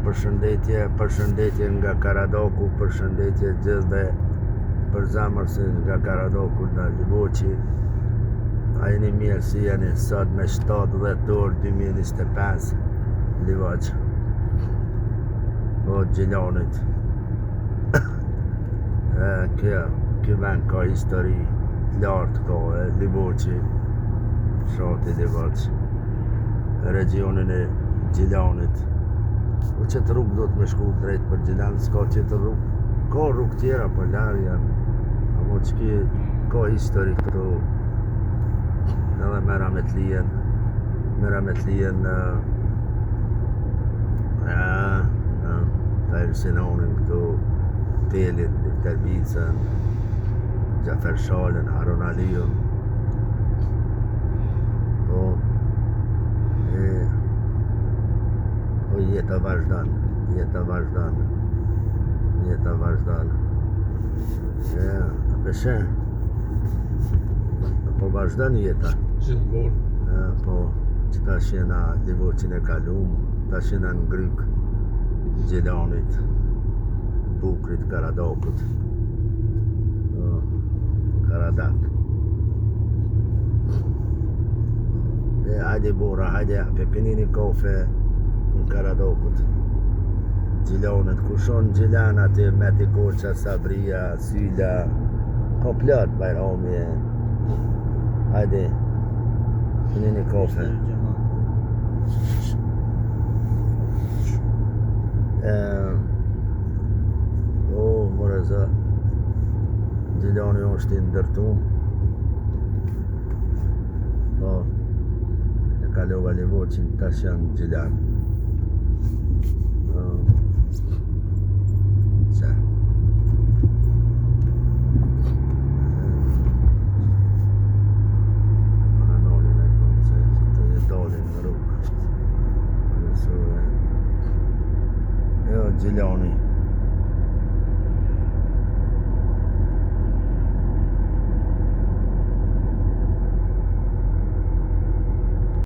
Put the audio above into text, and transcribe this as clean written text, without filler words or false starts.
përshëndetje nga Karadoku, përshëndetje gjithve për zamërsi nga Karadoku nga Livoqi. A jeni mirë si jeni sot me 17 orë 2025 Livoq. Po Gjilanit. Kjo vend ka histori lartë ka Livoqi, shati Livoq, regionin e Gjilanit. Po qëtë rrugë do të me shku drejt për Gjilan, s'ka qëtë rrugë. Ka rrugë tjera për larë janë, amo që ki ka histori këtu. Edhe Merametlien Tajrë Sinonin këtu, Telin, Terbicën, Gjafer Shalën, Harun Aliju. Po jeta vazhdan. Peshe po vazhdan jeta. Po që ta shena Livoqin e kalum, ta shena në Gryk, Gjilanit, Bukrit, Karadokut, Karadak. Hajde bora, hajde pini një kafe në Karadokut, Gjilanit, ku shon Gjilan aty, Meti Koqa, Sabria, Syla, ka plot Bajrami. Hajde pini një kafe. More zë Gjilani është i ndërtum. Po e kalova Livoqin, tash janë Gjilan. Qa Ana nolin e kom se të jetalin në rrugë. Jo Gjilani